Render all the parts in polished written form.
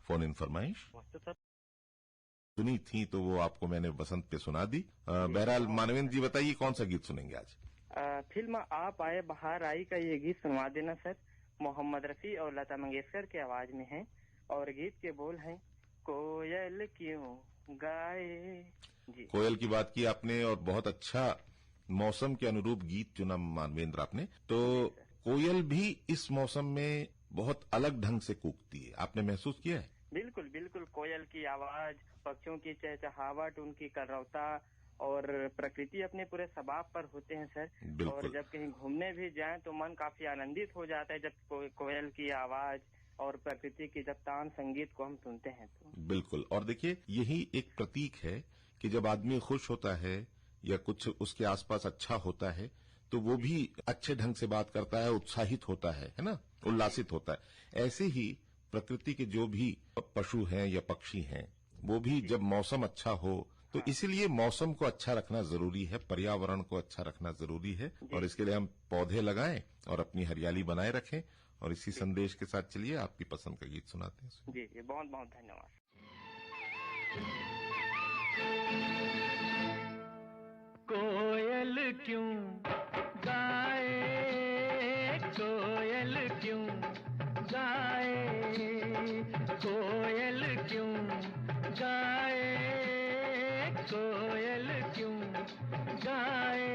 Phone in फरमाइश नमस्ते sir. सुनी थी तो वो आपको मैंने बसंत पे सुना दी। बहरहाल मानवेंद्र जी बताइए कौन सा गीत सुनेंगे आज? फिल्म आप आए बहार आई का ये गीत सुनवा देना सर। मोहम्मद रफी और लता मंगेशकर की आवाज में है और गीत के बोल हैं कोयल क्यों गाए। जी, कोयल की बात की आपने और बहुत अच्छा मौसम के अनुरूप गीत चुना मानवेंद्र आपने। तो कोयल भी इस मौसम में बहुत अलग ढंग से कूकती है, आपने महसूस किया है? बिल्कुल बिल्कुल। कोयल की आवाज, पक्षियों की चहचहाहट, उनकी कर्रवता और प्रकृति अपने पूरे सबाब पर होते हैं सर। और जब कहीं घूमने भी जाएं तो मन काफी आनंदित हो जाता है जब कोयल की आवाज और प्रकृति की जब तान संगीत को हम सुनते हैं तो। बिल्कुल। और देखिए यही एक प्रतीक है कि जब आदमी खुश होता है या कुछ उसके आसपास अच्छा होता है तो वो भी अच्छे ढंग से बात करता है, उत्साहित होता है ना, उल्लासित होता है। ऐसे ही प्रकृति के जो भी पशु हैं या पक्षी हैं वो भी जब मौसम अच्छा हो तो इसीलिए मौसम को अच्छा रखना जरूरी है, पर्यावरण को अच्छा रखना जरूरी है और इसके लिए हम पौधे लगाएं और अपनी हरियाली बनाए रखें। और इसी संदेश के साथ चलिए आपकी पसंद का गीत सुनाते हैं। जी, बहुत बहुत धन्यवाद। कोयल क्यों गाए, कोयल क्यों गाए, कोयल क्यों गाए, कोयल क्यों गाए।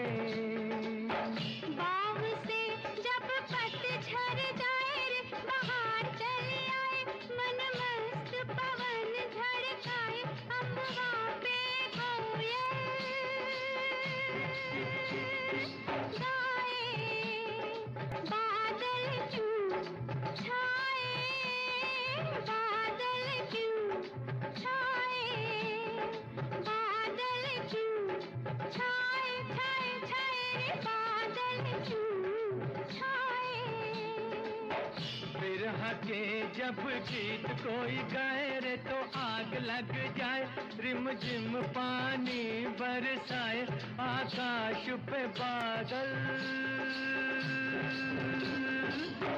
बाग से जब पतझड़ जाए रे बहार चले आए, मन मस्त पवन झड़काए, अम्बा पे कोयल गाए। बादल क्यों छाए, बादल क्यों छाए, बादल क्यों छाए, छाए छाए रे बादल क्यों छाए। बिरह के जब गीत कोई गाए रे तो आग लग जाए, रिम झिम पानी बरसाए, आकाश पे बादल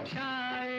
छाए।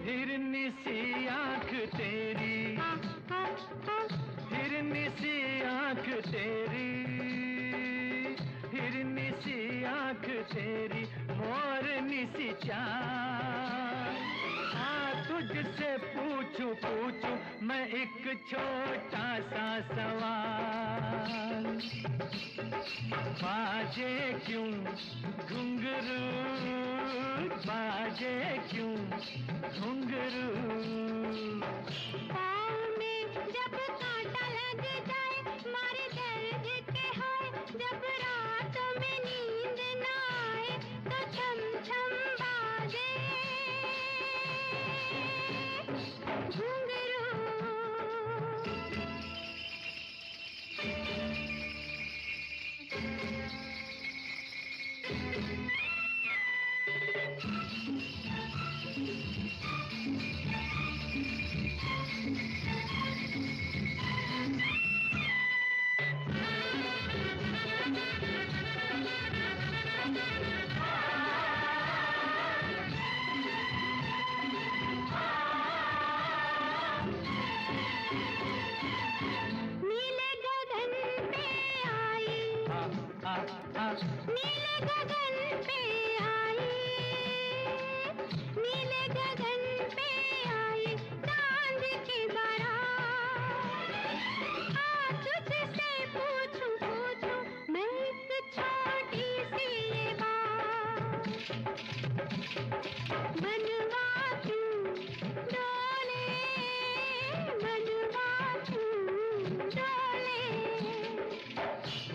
हिरनी सी आंख तेरी, हिरनी सी आंख तेरी, हिरनी सी आंख तेरी, मोरनी सी चाल। हाँ तुझसे पूछूं पूछूं मैं एक छोटा सा सवाल, बाजे क्यों घुंघरू, बाजे क्यों घुंघरू। पाँव में जब कांटा लग जाए, मारे दर्द के हाय, जब रात में नींद न आए तो छम छम बाजे घुंघरू। नीले गगन पे आई, नीले गगन पे आई, नीले गगन पे आई, चांद की बारात। आज तुझसे पूछूं पूछूं मैं एक छोटी सी ये बात, बनवा क्यों डोले, बनवा क्यों डोले।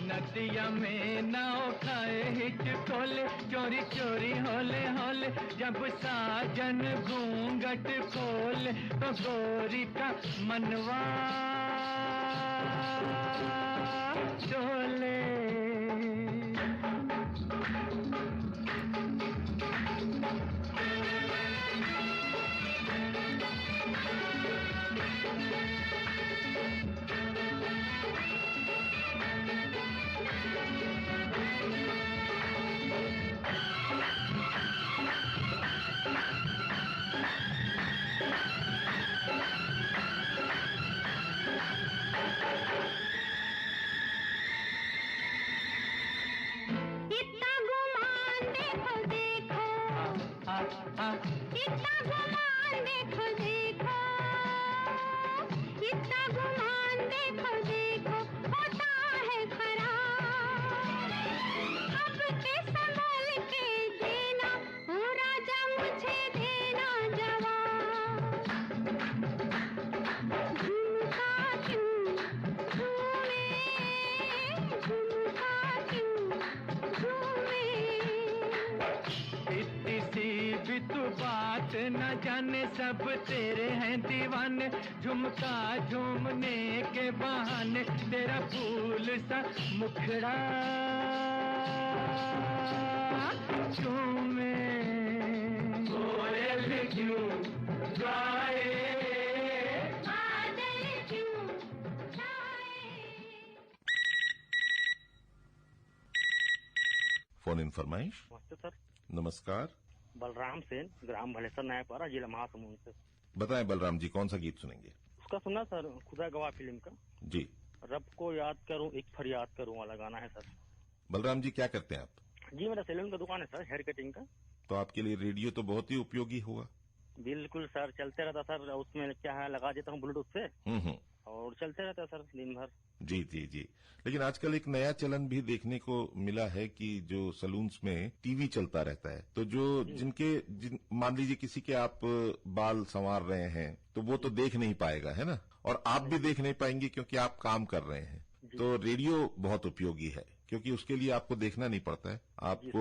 नदिया में नाव खाए हिचकोले, चोरी चोरी होले होले जब साजन घूंघट खोल तो गोरी का मनवा डोले। इतना गुमान देखो देखो, इतना गुमान देखो देखो, होता है खराब। अब के संभल के देना, ओ राजा मुझे देना जवाब। झुमका क्यों झूमे, झुमका क्यों झूमे। इतनी सी भी तू बात न जाने, सब तेरे हैं दीवाने। झुमका झूमने के बहाने तेरा फूल सा मुखड़ा झूमे। कोयल क्यों गाए, बादल क्यों छाए। फोन इन फरमाइश। नमस्ते सर, नमस्कार, बलराम सेन, ग्राम भलेसर नायकवाड़ा, जिला महासमुंद से। बताएं बलराम जी, कौन सा गीत सुनेंगे? उसका सुना सर, खुदा गवाह फिल्म का जी। रब को याद करूं एक फरियाद करूं वाला गाना है सर। बलराम जी, क्या करते हैं आप? जी मेरा सैलून का दुकान है सर, हेयर कटिंग का। तो आपके लिए रेडियो तो बहुत ही उपयोगी होगा। बिल्कुल सर, चलते रहता सर। उसमें क्या है, लगा देता हूँ ब्लूटूथ से और चलते रहता है सर दिन भर। जी जी जी। लेकिन आजकल एक नया चलन भी देखने को मिला है कि जो सलून्स में टीवी चलता रहता है, तो जो मान लीजिए किसी के आप बाल संवार रहे हैं तो वो तो देख नहीं पाएगा, है ना, और आप भी देख नहीं पाएंगे क्योंकि आप काम कर रहे हैं। तो रेडियो बहुत उपयोगी है क्योंकि उसके लिए आपको देखना नहीं पड़ता है। आपको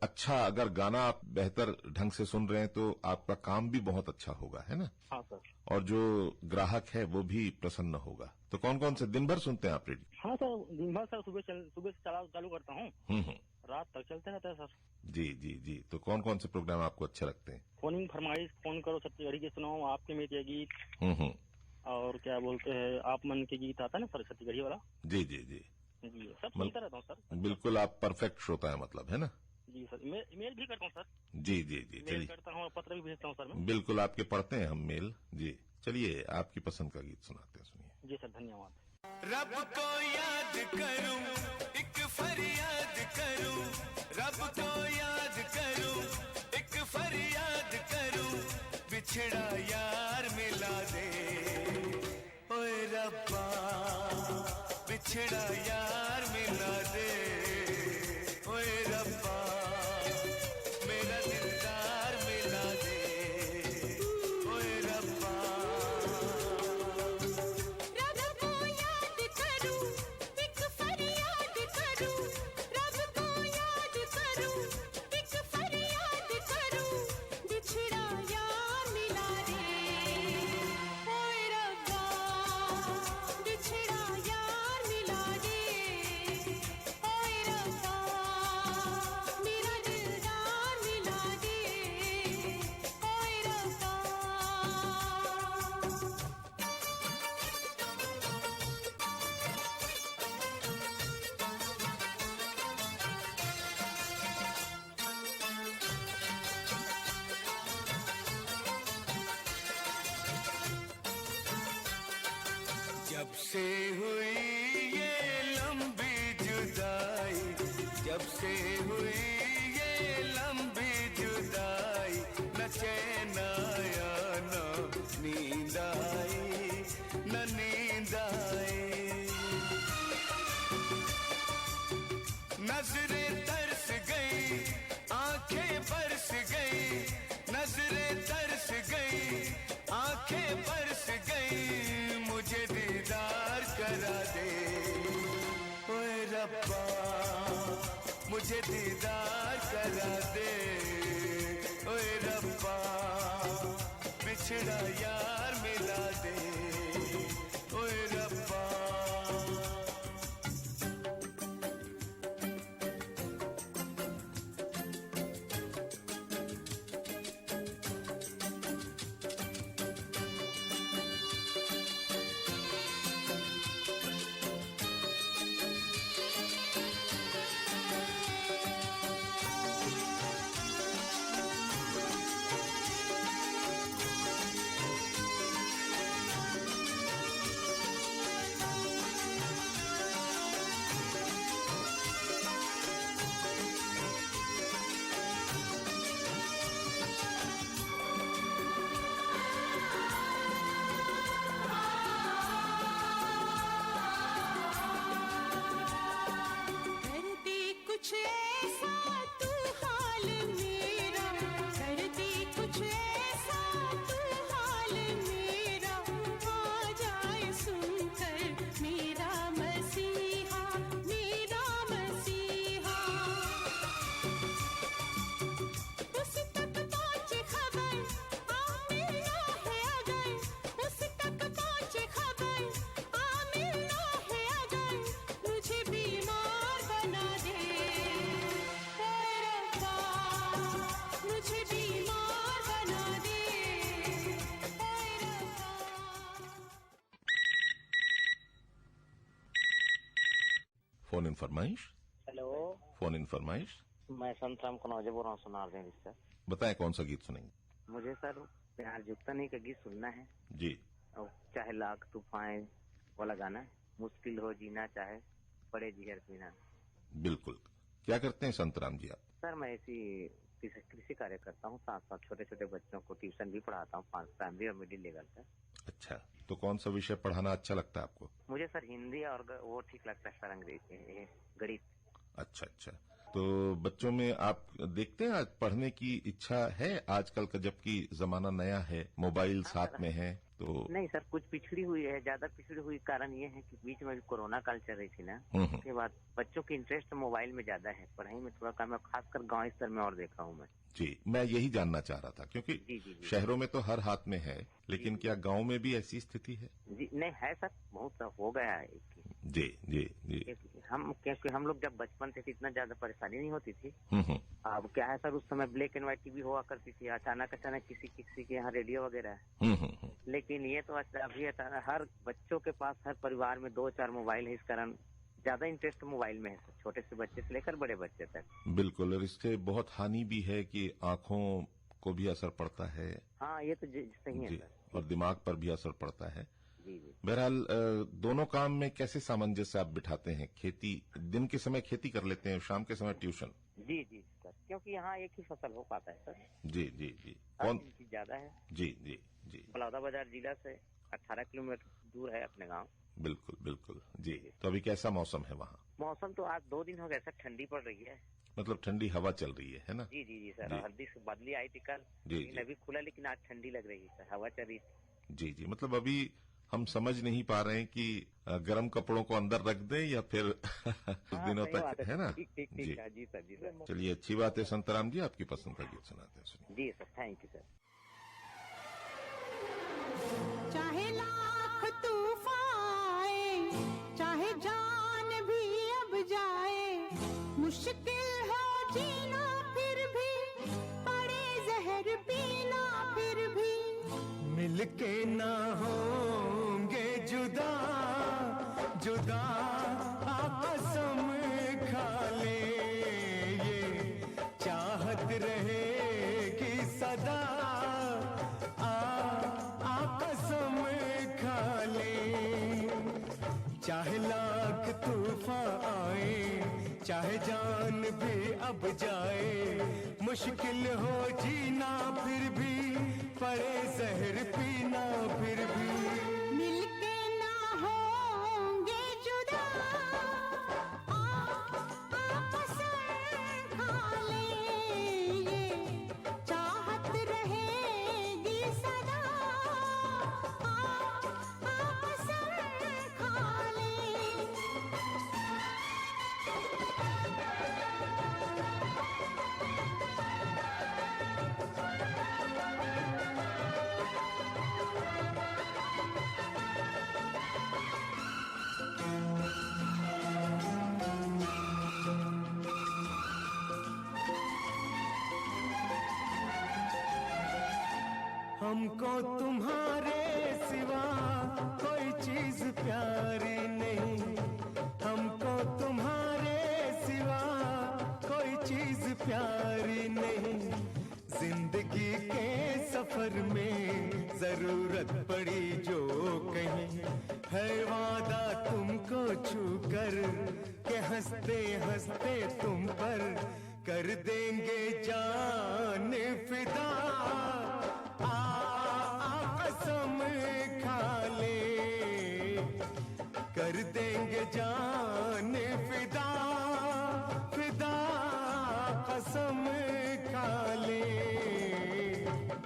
अच्छा, अगर गाना आप बेहतर ढंग से सुन रहे हैं तो आपका काम भी बहुत अच्छा होगा, है ना। हाँ सर। और जो ग्राहक है वो भी प्रसन्न होगा। तो कौन कौन से दिन भर सुनते हैं आप रेडियो? हाँ सर, दिन भर सर, सुबह से चालू करता हूँ, रात तक चलते रहता है सर। जी जी जी। तो कौन कौन से प्रोग्राम आपको अच्छे लगते हैं? फोनिंग फरमाइश, फोन करो छत्तीसगढ़ी के सुनाओ, आपके में के गीत, और क्या बोलते हैं, आप मन के गीत आता है ना सर, छत्तीसगढ़ी वाला। जी जी जी जी सब सुनता रहता हूँ सर। बिल्कुल, आप परफेक्ट श्रोता है मतलब, है ना। जी सर, ईमेल भी करता हूँ सर। जी जी जी। चलिए, करता हूँ और पत्र भी भेजता हूँ सर मैं। बिल्कुल, आपके पढ़ते हैं हम मेल। जी चलिए, आपकी पसंद का गीत सुनाते हैं, सुनिए। जी सर, धन्यवाद। रब को याद करूं एक फरियाद करूं, रब को याद करूं एक फरियाद करूं, बिछड़ा यार मिला दे, ओए रब्बा बिछड़ा यार मिला दे, ओए रब्बा मेरा दिलदार मिला दे, ओए रब्बा। रब को याद करूं एक फरियाद करूं, रब को याद करूं एक फरियाद करूं, बिछड़ा यार मिला दे, ओए रब्बा बिछड़ा यार मिला दे, ओए रब्बा मेरा दिलदार मिला दे, ओए रब्बा। जब से हुई ये लंबी जुदाई, जब से हुई ये लंबी जुदाई, न चैन आया न नींद आई, न नींद आई। नजरें तरस गई, आंखें बरस गई, नजरें तरस गई, आंखें बरस गई, मुझे दीदार करा दे, ओए रब्बा मुझे दीदार करा दे, रब्बा बिछड़ा यार मिला दे, ओए रब्बा। फोन इन फरमाइश। हेलो, फोन इन फरमाइश। मैं संतराम कनौजे बोल रहा हूँ सुनार देंगे सर। बताएं कौन सा गीत सुनेंगे? मुझे सर प्यार जुगता नहीं का गीत सुनना है। जी। और चाहे लाख तूफान वाला गाना है, मुश्किल हो जीना चाहे पड़े जिगर पीना। बिल्कुल। क्या करते हैं संतराम जी आप? सर मैं ऐसी कृषि कार्य करता हूँ, साथ साथ छोटे छोटे बच्चों को ट्यूशन भी पढ़ाता हूँ, 5 प्राइमरी और मिडिल लेवल तक। अच्छा, तो कौन सा विषय पढ़ाना अच्छा लगता है आपको? मुझे सर हिंदी और वो ठीक लगता है सर, अंग्रेजी गणित। अच्छा अच्छा। तो बच्चों में आप देखते हैं आज पढ़ने की इच्छा है आजकल का, जबकि जमाना नया है, मोबाइल साथ में है तो? नहीं सर, कुछ पिछड़ी हुई है, ज्यादा पिछड़ी हुई कारण ये है कि बीच में कोरोना काल चल रही थी ना, उसके बाद बच्चों की इंटरेस्ट मोबाइल में ज्यादा है, पढ़ाई में थोड़ा कम है, खासकर गांव स्तर में और देखा हूँ मैं। जी, मैं यही जानना चाह रहा था क्योंकि जी। शहरों में तो हर हाथ में है, लेकिन क्या गांव में भी ऐसी स्थिति है? जी नहीं है सर, बहुत हो गया है। जी जी जी। क्योंकि हम लोग जब बचपन थे इतना ज्यादा परेशानी नहीं होती थी। हम्म। अब क्या है सर, उस समय ब्लैक एंड व्हाइट टीवी हुआ करती थी, अचानक किसी के यहाँ रेडियो वगैरह है। लेकिन ये तो अभी हर बच्चों के पास, हर परिवार में 2-4 मोबाइल है, इस कारण ज्यादा इंटरेस्ट मोबाइल में है, छोटे से बच्चे से लेकर बड़े बच्चे तक। बिल्कुल, और इससे बहुत हानि भी है कि आंखों को भी असर पड़ता है। हाँ, ये तो सही है सर। और दिमाग पर भी असर पड़ता है। जी। बहरहाल दोनों काम में कैसे सामंजस्य आप बिठाते हैं? खेती दिन के समय खेती कर लेते हैं, शाम के समय ट्यूशन? जी सर, क्योंकि यहाँ एक ही फसल हो पाता है सर। जी जी जी। कौन चीज ज्यादा है? जी जी जी। बलौदाबाजार जिला से 18 किलोमीटर दूर है अपने गाँव। बिल्कुल बिल्कुल जी। तो अभी कैसा मौसम है वहाँ? मौसम तो आज 2 दिन हो गए सर, ठंडी पड़ रही है। मतलब ठंडी हवा चल रही है ना? जी सर, हल्दी से बदली आई थी कल, लेकिन अभी खुला, लेकिन आज ठंडी लग रही है सर, हवा चल रही थी। जी। मतलब अभी हम समझ नहीं पा रहे हैं कि गर्म कपड़ों को अंदर रख दें या फिर कुछ दिनों तक, है ना? ठीक जी सर। चलिए, अच्छी बात है संतराम जी, आपकी पसंद का गीत सुनाते हैं, सुनिए। जी सर, थैंक यू सर। चाहे लाख तूफान आए, चाहे जान भी अब जाए, मुश्किल हो जीना फिर भी, पड़े जहर पीना फिर भी, मिलके ना होंगे जुदा जुदा, कसम खा ले, ये चाहत रहेगी सदा, कसम खा ले। चाहे लाख तूफान आए, चाहे जान भी अब जाए, मुश्किल हो जीना फिर भी, पड़े जहर पीना फिर भी, मिलके ना होंगे जुदा, कसम खा ले, ये चाहत रहेगी सदा, कसम खा ले। हमको तुम्हारे सिवा कोई चीज प्यारी नहीं, हमको तुम्हारे सिवा कोई चीज प्यारी नहीं। जिंदगी के सफर में जरूरत पड़ी जो कहीं, है वादा तुमको छूकर के हंसते हंसते तुम पर कर देंगे जान फिदा। कसम खा ले, कर देंगे जान फिदा, फिदा कसम खा ले।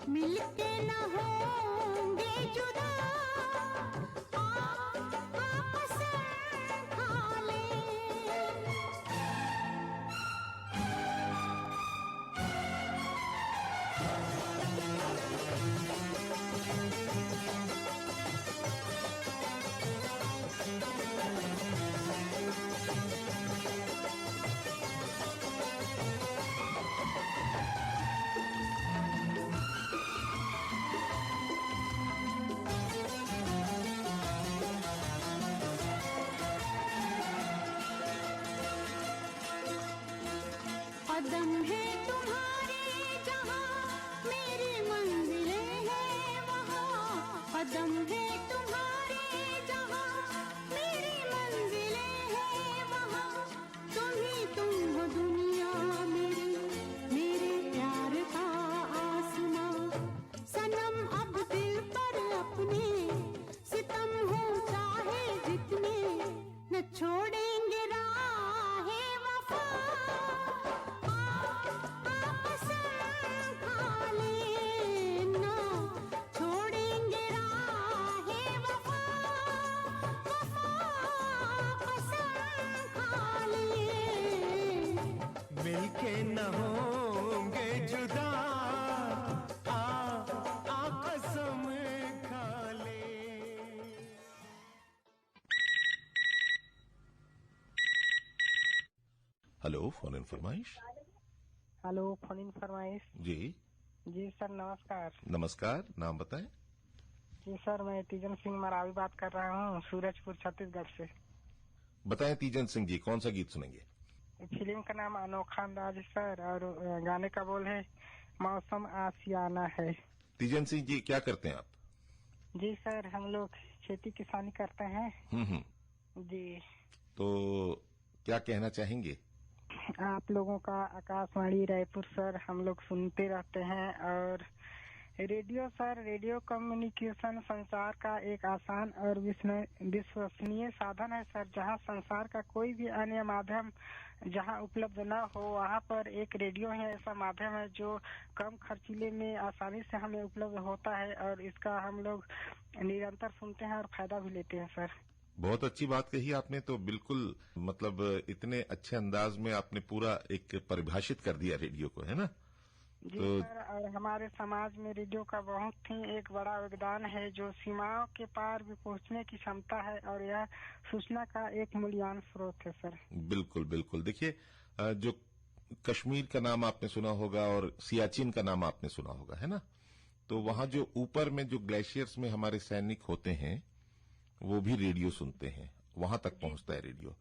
मिलके न होंगे जुदा, कसम खा ले। कदम है तुम्हारे जहाँ मेरी मंजिलें हैं वहाँ, कदम है तुम्हारे जहाँ मेरी मंजिलें हैं वहाँ। तुम हो दुनिया मेरी, मेरे प्यार का आसमां। सनम अब दिल पर अपने सितम हो चाहे जितने, न छोड़ेंगे राहे वफा। मिलके न होंगे जुदा, कसम खा ले। हेलो, फोन इन फरमाइश। हेलो, फोन इन फरमाइश। जी जी सर, नमस्कार। नमस्कार, नाम बताएं। जी सर, मैं तीजन सिंह मरावी बात कर रहा हूँ, सूरजपुर छत्तीसगढ़ से। बताएं तीजन सिंह जी, कौन सा गीत सुनेंगे? फिल्म का नाम अनोखा अंदाज सर, और गाने का बोल है मौसम आशियाना है। तीजन सिंह जी, क्या करते हैं आप? जी सर, हम लोग खेती किसानी करते हैं। जी। तो क्या कहना चाहेंगे? आप लोगों का आकाशवाणी रायपुर सर हम लोग सुनते रहते हैं, और रेडियो सर, रेडियो कम्युनिकेशन संचार का एक आसान और विश्वसनीय साधन है सर। जहां संसार का कोई भी अन्य माध्यम जहां उपलब्ध न हो, वहां पर एक रेडियो ही ऐसा माध्यम है जो कम खर्चीले में आसानी से हमें उपलब्ध होता है, और इसका हम लोग निरंतर सुनते हैं और फायदा भी लेते हैं सर। बहुत अच्छी बात कही आपने। तो बिल्कुल, मतलब इतने अच्छे अंदाज में आपने पूरा एक परिभाषित कर दिया रेडियो को, है ना? जी तो सर, और हमारे समाज में रेडियो का बहुत ही एक बड़ा योगदान है, जो सीमाओं के पार भी पहुंचने की क्षमता है, और यह सूचना का एक मूल्यवान स्रोत है सर। बिल्कुल बिल्कुल। देखिए, जो कश्मीर का नाम आपने सुना होगा और सियाचिन का नाम आपने सुना होगा, है ना? तो वहां जो ऊपर में जो ग्लेशियर्स में हमारे सैनिक होते हैं, वो भी रेडियो सुनते हैं। वहां तक पहुंचता है रेडियो,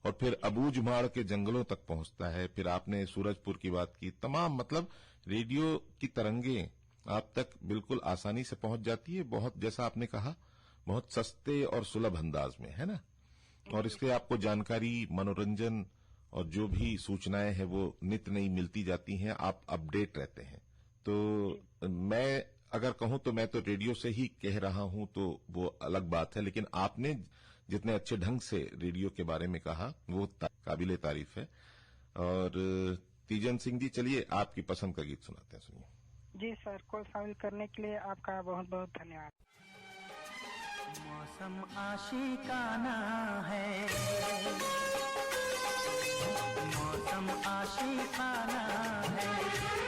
और फिर अबूझमाड़ के जंगलों तक पहुंचता है। फिर आपने सूरजपुर की बात की। तमाम, मतलब रेडियो की तरंगे आप तक बिल्कुल आसानी से पहुंच जाती है। बहुत, जैसा आपने कहा, बहुत सस्ते और सुलभ अंदाज में, है ना? और इससे आपको जानकारी, मनोरंजन और जो भी सूचनाएं हैं वो नित्य नई मिलती जाती हैं। आप अपडेट रहते हैं। तो मैं अगर कहूं तो मैं तो रेडियो से ही कह रहा हूं, तो वो अलग बात है। लेकिन आपने जितने अच्छे ढंग से रेडियो के बारे में कहा, वो काबिले तारीफ है। और तीजन सिंह जी, चलिए आपकी पसंद का गीत सुनाते हैं, सुनिए। जी सर, कॉल शामिल करने के लिए आपका बहुत बहुत धन्यवाद। मौसम आशिकाना है, मौसम आशिकाना है,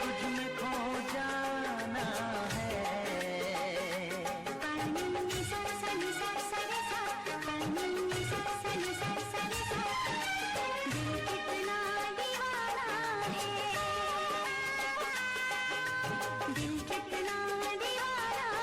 तुझ में खो जाना है। दिल कितना दीवाना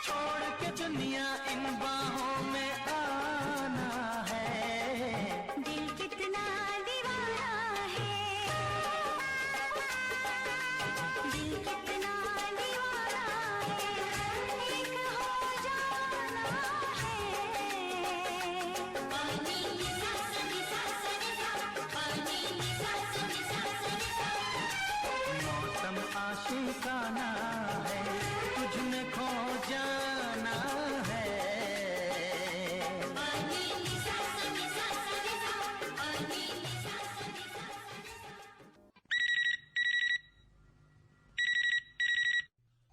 छोड़ के दुनिया इन बाहों में आना है। दिल कितना दीवाना है, दिल कितना दीवाना है, एक हो जाना है। पानी सा सनी सा सनी सा, पानी सा सनी सा सनी सा। मौसम आशिकाना है, तुझ में खो जाना है। पानी सा सनी सा सनी सा, पानी सा सनी सा सनी सा।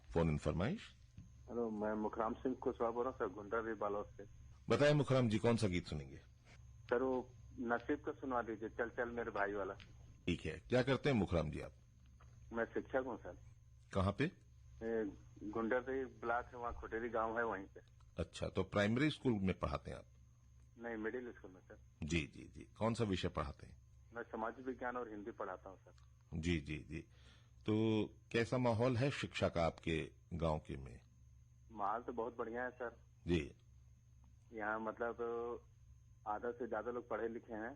फोन इन फरमाइश। हेलो, मैं मुखराम सिंह कुशवाहा बोल रहा हूँ सर, गुंडा बालोद से। बताएं मुखराम जी, कौन सा गीत सुनेंगे? सर वो नसीब का सुनवा दीजिए, चल चल मेरे भाई वाला। ठीक है। क्या करते हैं मुखराम जी आप? मैं शिक्षक हूँ सर। कहाँ पे? गुंडरदेही ब्लॉक है, वहाँ खुटेरी गांव है, वहीं पे। अच्छा, तो प्राइमरी स्कूल में पढ़ाते हैं आप? नहीं, मिडिल स्कूल में सर। जी जी जी। कौन सा विषय पढ़ाते हैं? मैं समाज विज्ञान और हिंदी पढ़ाता हूँ सर। जी जी जी। तो कैसा माहौल है शिक्षा का आपके गांव के में? माहौल तो बहुत बढ़िया है सर। जी। यहाँ मतलब आधा से ज्यादा लोग पढ़े लिखे हैं।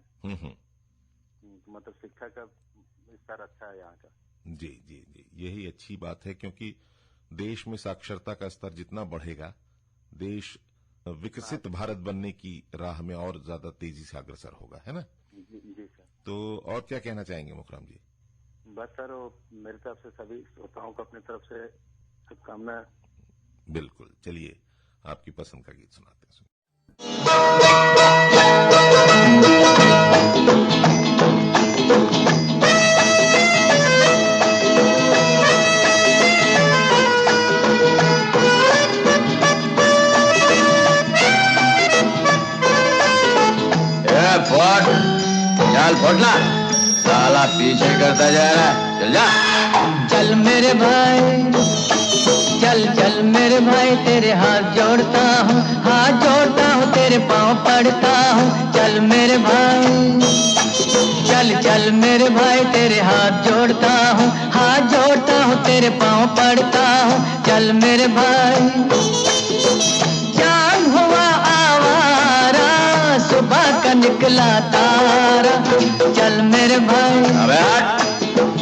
मतलब शिक्षा का स्तर अच्छा है यहाँ का। जी जी जी, यही अच्छी बात है, क्योंकि देश में साक्षरता का स्तर जितना बढ़ेगा, देश विकसित भारत बनने की राह में और ज्यादा तेजी से अग्रसर होगा, है ना? जी सर। तो और क्या कहना चाहेंगे मुखराम जी? बस सर, वो मेरी तरफ से सभी श्रोताओं को अपनी तरफ से शुभकामनाएं। बिल्कुल। चलिए आपकी पसंद का गीत सुनाते हैं। चल फोड़ना, साला पीछे करता जा रहा है, चल जा। चल मेरे भाई, चल चल मेरे भाई, तेरे हाथ जोड़ता हूँ, हाथ जोड़ता हूँ, तेरे पाँव पड़ता हूँ। चल मेरे भाई, चल चल मेरे भाई, तेरे हाथ जोड़ता हूँ, हाथ जोड़ता हूँ, तेरे पाँव पड़ता हूँ। चल मेरे भाई, चांद हुआ आवारा, सुबह का निकला तारा। चल मेरे भाई, अबे हट।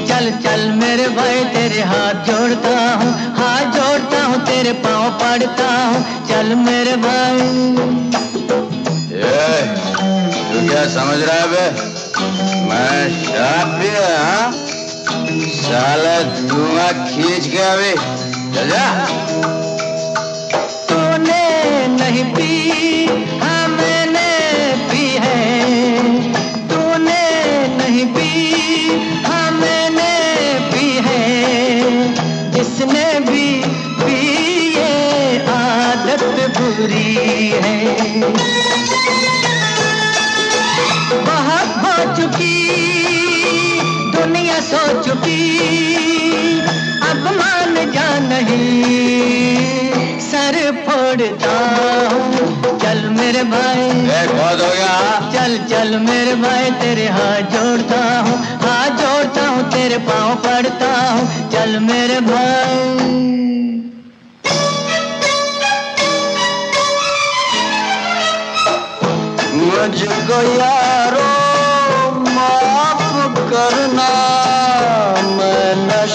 चल चल मेरे भाई, तेरे हाथ जोड़ता हूँ, हाथ जोड़ता हूँ, तेरे पाँव पड़ता हूँ। चल मेरे भाई। तू क्या समझ रहा है बे? मैं शराब पिया? हाँ, साला धुआं खींच के अभी चल जा। तूने नहीं पी, हाँ मैंने पी है। तूने नहीं पी, हाँ मैंने पी है। जिसने भी पी, ये आदत बुरी है। बहुत हो चुकी दुनिया, सो चुकी, अब मान जा नहीं, सर फोड़ता हूँ। चल मेरे भाई, बहुत हो गया। चल चल मेरे भाई, तेरे हाथ जोड़ता हूँ, हाथ जोड़ता हूँ, तेरे पाँव पड़ता हूँ। चल मेरे भाई। मुझको यारो माफ करना, मैं न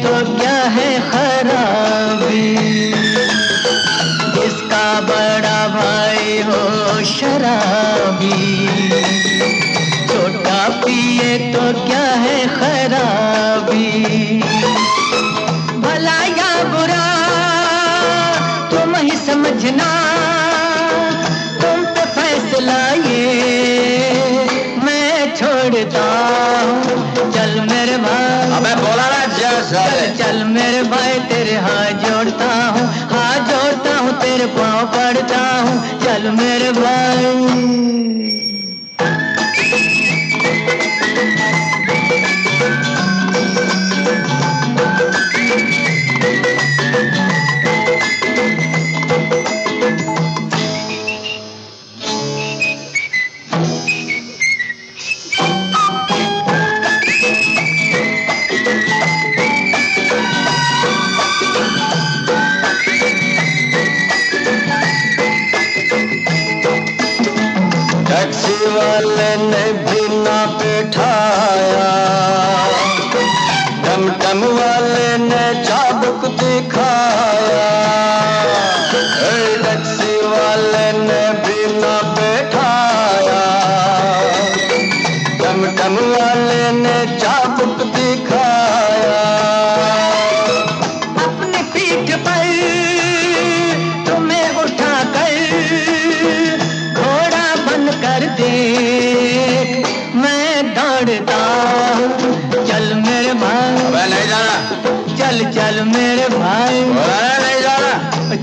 तो क्या है खराबी, इसका बड़ा भाई हो शराबी। छोटा पिए तो क्या है खराबी, भला या बुरा तुम ही समझना, तुम पे फैसला ये मैं छोड़ता हूँ। चल मेरे भाई, अबे बोला ना चल चल मेरे भाई तेरे हाथ जोड़ता हूँ, हाथ जोड़ता हूँ तेरे पाँव पड़ता हूँ। चल मेरे भाई। टैक्सी वाले ने भी ना बैठाया, टमटम वाले ने चाबुक दिखाया। टैक्सी वाले ने भी ना बैठाया, टमटम वाले ने चाबुक दिखाया। अपनी पीठ पर तुम्हें उठा कर घोड़ा बन कर दे मैं दौड़ता हूँ। चल मेरे भाई, अबे नहीं जाना, चल चल मेरे भाई, बोला ना नहीं जाना।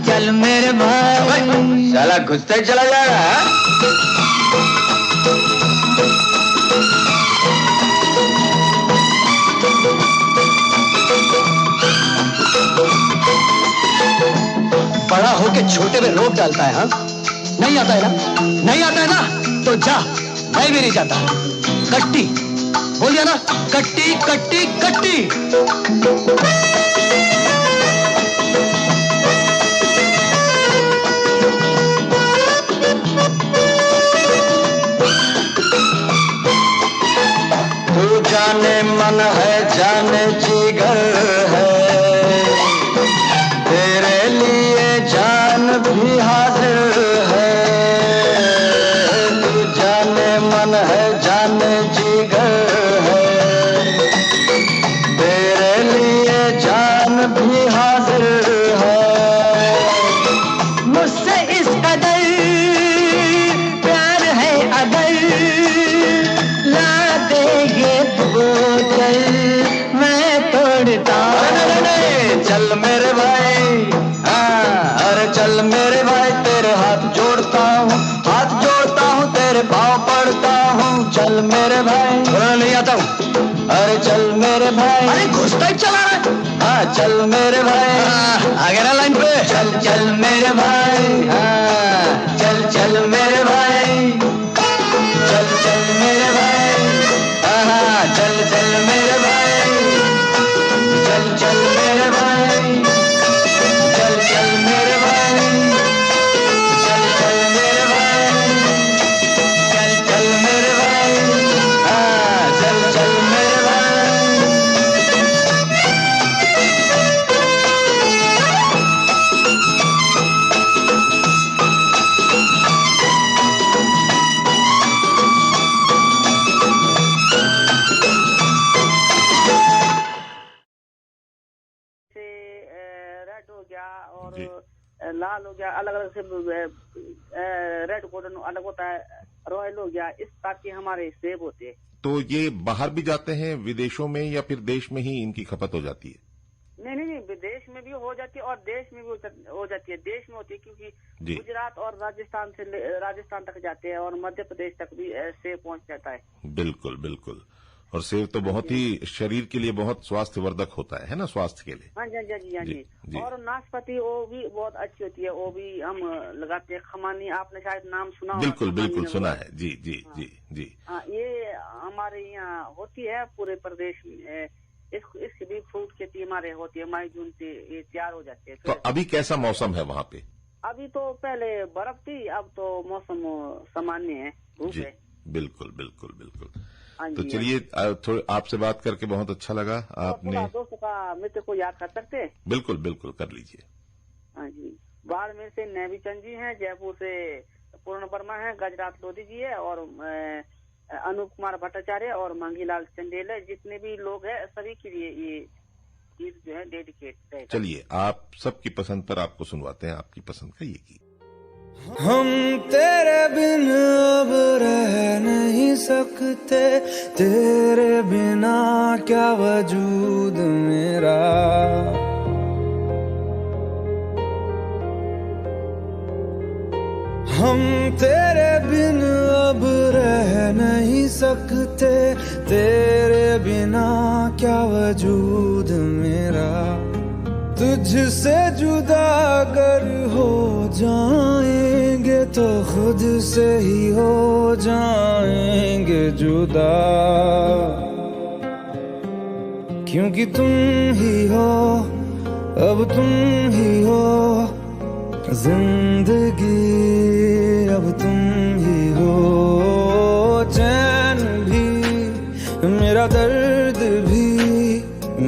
चल मेरे भाई। साला घुसते ही चला जाएगा, हाँ? बड़ा होके छोटे में रोक डालता है। हाँ, नहीं आता है ना, नहीं आता है ना, तो जा, मैं भी नहीं जाता। कट्टी बोलिए ना, कट्टी कट्टी कट्टी। तू जाने मन है जाने जिगर है, तेरे लिए जान भी हाजिर है। तू जाने मन है जाने जिगर है, तेरे लिए जान भी हाजिर है। मुझसे इस कदर प्यार है अगर ला दे ये बोतल मैं तोड़ता हूँ। चल मेरे भाई, हाँ अरे चल मेरे भाई तेरे हाथ जोड़ता हूँ, हाथ जोड़ता हूँ तेरे पाँव पड़ता हूँ। चल मेरे भाई, बोला नहीं आता हूँ। अरे चल मेरे भाई, अरे घुसता ही चला रहा है। हाँ चल मेरे भाई, आगे ना लाइन पे। चल चल मेरे भाई, हाँ चल चल मेरे भाई, चल चल मेरे भाई, हाँ चल चल मेरे भाई, चल चल मेरे भाई, चल चल मेरे भाई, चल चल मेरे भाई, चल चल मेरे भाई, हाँ चल चल मेरे भाई। रेड हो गया और जी। लाल हो गया, अलग अलग से रेड गोल्डन अलग होता है, रॉयल हो गया, इस ताकि हमारे सेब होते हैं। तो ये बाहर भी जाते हैं विदेशों में या फिर देश में ही इनकी खपत हो जाती है? नहीं नहीं नहीं, विदेश में भी हो जाती है और देश में भी हो जाती है। देश में होती है क्योंकि जी। गुजरात और राजस्थान तक जाते हैं और मध्य प्रदेश तक भी सेब पहुंच जाता है। बिल्कुल बिल्कुल। और सेब तो बहुत ही शरीर के लिए बहुत स्वास्थ्यवर्धक होता है ना, स्वास्थ्य के लिए। हाँ जी हाँ जी हाँ जी, जी, जी। और नाशपाती वो भी बहुत अच्छी होती है, वो भी हम लगाते हैं। खमानी आपने शायद नाम सुना होगा। बिल्कुल खमानी बिल्कुल है सुना वो। है जी जी जी जी। हाँ, ये हमारे यहाँ होती है पूरे प्रदेश में। इसकी भी फ्रूट खेती हमारे होती है, मई जून से ये तैयार हो जाते हैं। तो अभी कैसा मौसम है वहाँ पे? अभी तो पहले बर्फ थी, अब तो मौसम सामान्य है, धूप जी है। बिल्कुल बिल्कुल बिल्कुल। हाँ तो जी, चलिए आपसे बात करके बहुत अच्छा लगा। आपने दोस्तों का बाबा मित्र को याद कर सकते हैं? बिल्कुल बिल्कुल कर लीजिए। हाँ जी। बाड़मेर से नैवी चंद जी हैं, जयपुर से पूर्ण वर्मा है, गजरात लोधी जी है, और अनूप कुमार भट्टाचार्य और मंगीलाल चंदेल है। जितने भी लोग हैं सभी के लिए ये गीत जो है डेडिकेट है। चलिए आप सबकी पसंद पर आपको सुनवाते हैं आपकी पसंद का ये गीत। हम तेरे बिन अब रह नहीं सकते, तेरे बिना क्या वजूद मेरा। हम तेरे बिन अब रह नहीं सकते, तेरे बिना क्या वजूद मेरा। तुझसे जुदा अगर हो जाएंगे तो खुद से ही हो जाएंगे जुदा, क्योंकि तुम ही हो, अब तुम ही हो जिंदगी, अब तुम ही हो चैन भी, मेरा दर्द भी,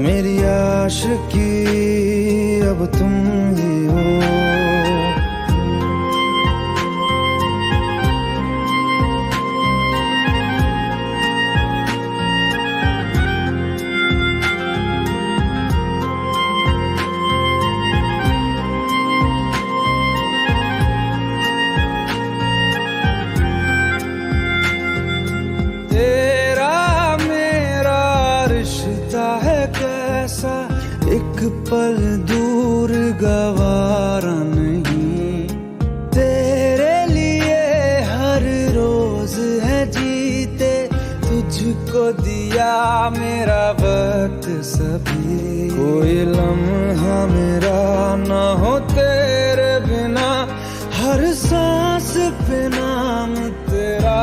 मेरी आशिकी, अब तुम ही हो। पल दूर गवारा नहीं, तेरे लिए हर रोज है जीते, तुझको दिया मेरा वक्त सभी। कोई लम्हा मेरा ना हो तेरे बिना, हर सांस पे नाम तेरा,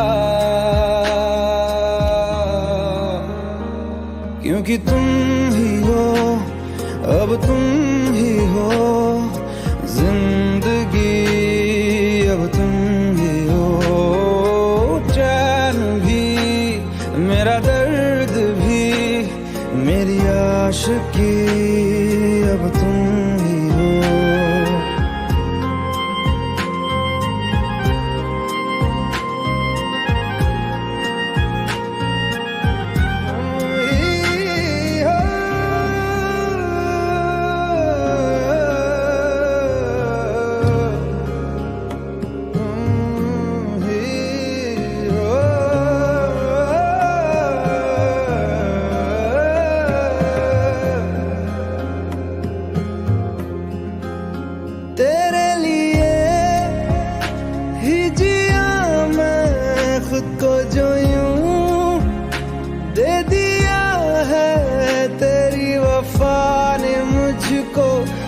क्योंकि तुम ही हो, अब तुम ही हो जिंदगी, अब तुम ही हो चैन भी, मेरा दर्द भी, मेरी आशिकी, अब तुम ही हो।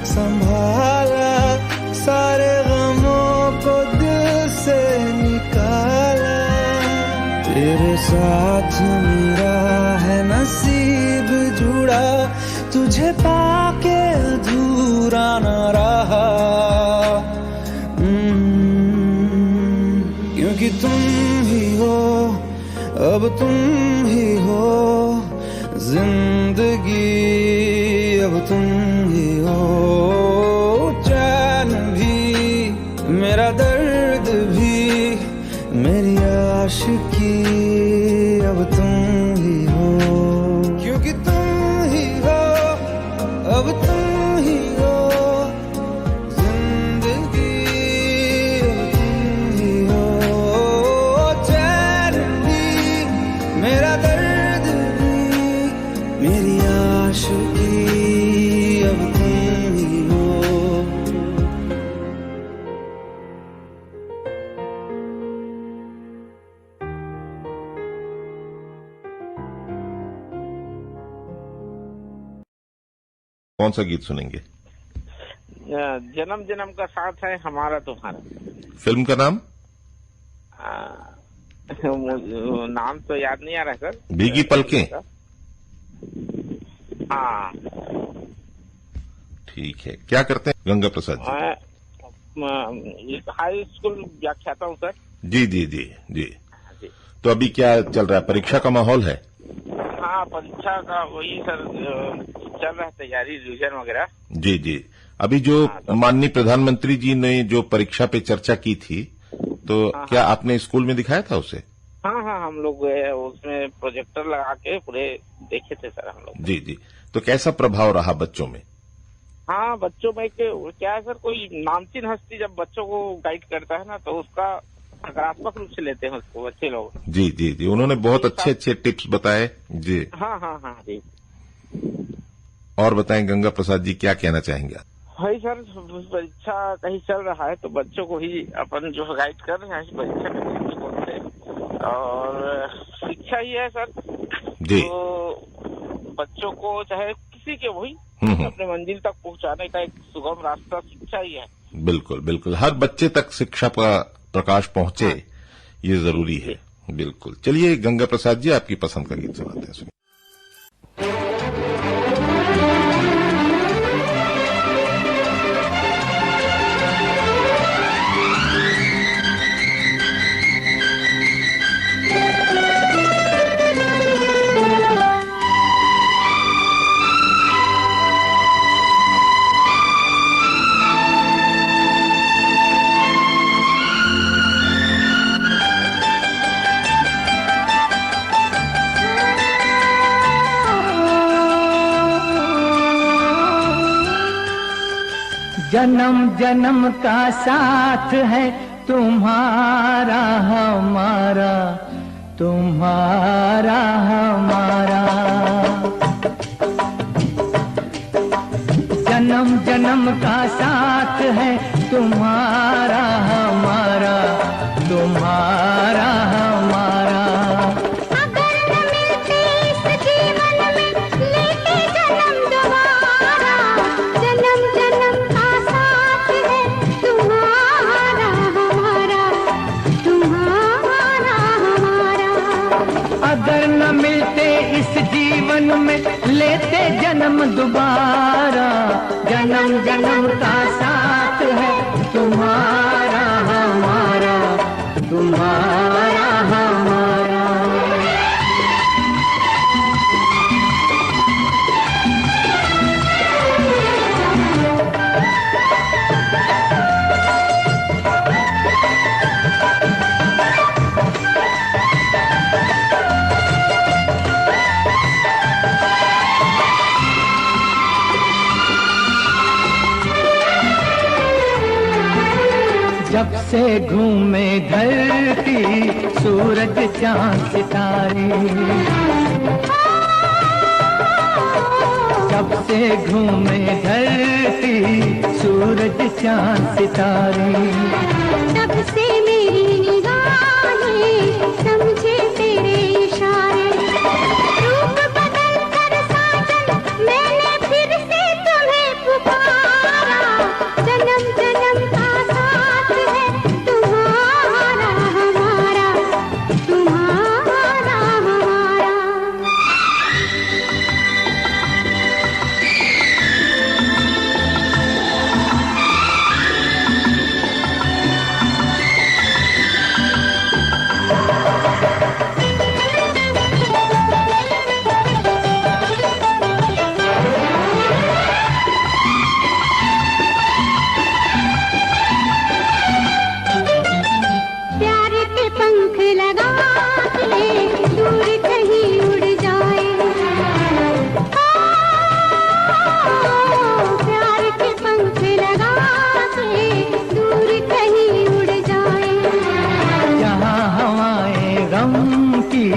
संभाला सारे गमों को दिल से निकाला, तेरे साथ मेरा है नसीब जुड़ा, तुझे पाके अधूरा न रहा, क्योंकि तुम ही हो, अब तुम ही हो जिंदगी, अब तुम ही हो चैन भी, मेरा दर्द भी, मेरी आशिकी, अब तुम ही हो, क्योंकि तुम ही हो, अब तुम ही हो जिंदगी, अब तुम ही हो चैन भी, मेरा दर्द भी, मेरी आशिकी, अब तुम ही हो। कौन सा गीत सुनेंगे? जन्म जन्म का साथ है हमारा तुम्हारा। फिल्म का नाम? नाम तो याद नहीं आ रहा सर। भीगी पलकें। हाँ ठीक है। क्या करते हैं गंगा प्रसाद जी? हाई स्कूल व्याख्याता हूँ सर। जी जी जी जी। तो अभी क्या चल रहा है? परीक्षा का माहौल है? हाँ हाँ, परीक्षा का वही सर चल रहा है तैयारी, रिविजन वगैरह। जी जी। अभी जो माननीय प्रधानमंत्री जी ने जो परीक्षा पे चर्चा की थी, तो क्या आपने स्कूल में दिखाया था उसे? हाँ हाँ, हम लोग उसमें प्रोजेक्टर लगा के पूरे देखे थे सर हम लोग। जी जी। तो कैसा प्रभाव रहा बच्चों में? हाँ, बच्चों में क्या है सर, कोई नामचीन हस्ती जब बच्चों को गाइड करता है ना, तो उसका सकारात्मक रूप से लेते हैं उसको बच्चे लोग। जी जी जी, उन्होंने बहुत अच्छे अच्छे टिप्स बताए। जी हाँ हाँ हाँ जी। और बताएं गंगा प्रसाद जी, क्या कहना चाहेंगे आप? भाई सर, परीक्षा कहीं चल रहा है तो बच्चों को ही अपन जो गाइड कर रहे हैं परीक्षा के दृष्टिकोण से, और शिक्षा ही है सर जी। तो बच्चों को चाहे किसी के वही अपने मंजिल तक पहुंचाने का एक सुगम रास्ता शिक्षा ही है। बिल्कुल बिल्कुल, हर बच्चे तक शिक्षा का प्रकाश पहुंचे, ये जरूरी है। बिल्कुल। चलिए गंगा प्रसाद जी, आपकी पसंद का गीत सुनाते हैं। सुनिए। जन्म जन्म का साथ है तुम्हारा हमारा, तुम्हारा हमारा। जन्म जन्म का साथ है तुम्हारा हमारा, तुम्हारा हमारा। अगर न मिलते इस जीवन में लेते जन्म दोबारा, जन्म जन्म का साथ है तुम्हारा हमारा, तुम्हारा हमारा। जब से घूमे धरती सूरज चांद सितारे, जब से घूमे धरती सूरज चांद सितारे, तब से मेरी निगाहें समझे तेरे इशारे। रूप बदल कर साजन मैंने फिर से तुम्हें पुकारा, जन्म जन्म का साथ है तुम्हारा हमारा, तुम्हारा हमारा। प्यार के पंख लगा के दूर कहीं उड़ जाए, प्यार के पंख लगा के दूर कहीं उड़ जाए। जहाँ हवाएं गम की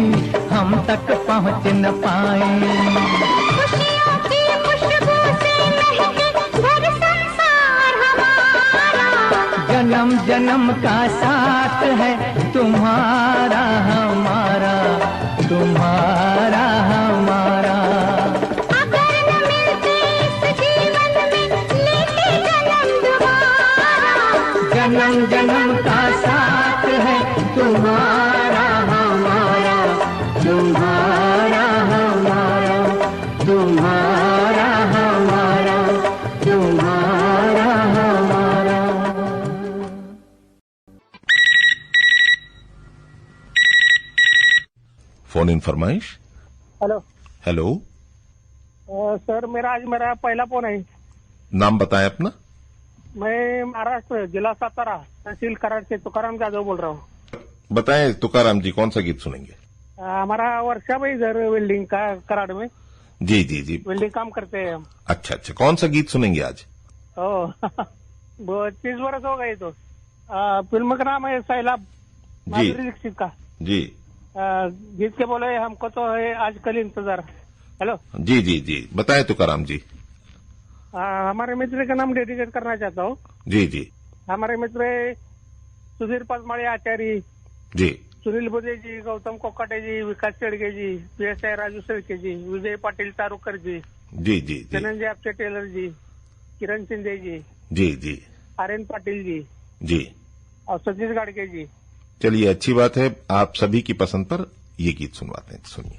हम तक पहुँच न पाए, खुशियों की खुशबू से महके घर संसार हमारा, जन्म जन्म का साथ है तुम्हारा हमारा, तुम्हारा हमारा। अगर न मिलते इस जीवन में लेते जन्म दोबारा, जन्म जन्म का साथ है तुम्हारा हमारा, तुम्हारा हमारा, तुम्हारा हमारा, तुम्हारा हमारा। फोन इन फरमाइश। हेलो। हेलो सर, मेरा पहला फोन है। नाम बताएं अपना। मैं महाराष्ट्र, जिला सातारा, तहसील कराड़ से तुकाराम जाधव बोल रहा हूँ। बताएं तुकाराम जी, कौन सा गीत सुनेंगे? हमारा वर्कशॉप है इधर वेल्डिंग का, कराड़ में। जी जी जी, वेल्डिंग काम करते हैं हम। अच्छा अच्छा, कौन सा गीत सुनेंगे आज? 30 वर्ष हो गए। तो फिल्म का नाम है सैलाब, माधुरी दीक्षित का। जी। गीत के बोले हमको तो है आजकल इंतजार। हेलो जी जी जी, बताएं तुकाराम जी। हमारे मित्र का नाम डेडिकेट करना चाहता हूँ। जी जी। हमारे मित्र सुधीर पचमाड़े आचार्य जी, सुनील बुदे जी, गौतम कोकाटे जी, विकास चेड़गे जी, PSI राजू शेळके जी, विजय पाटिल तारुकर जी, जी जी जी, धनंजय आपचे टेलर जी, किरण शिंदे जी, जी जी, आर्यन पाटिल जी, जी, और सतीश गाड़गे जी। चलिए, अच्छी बात है। आप सभी की पसंद पर ये गीत सुनवाते हैं, सुनिए।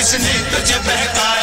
किसने तुझे बहकाया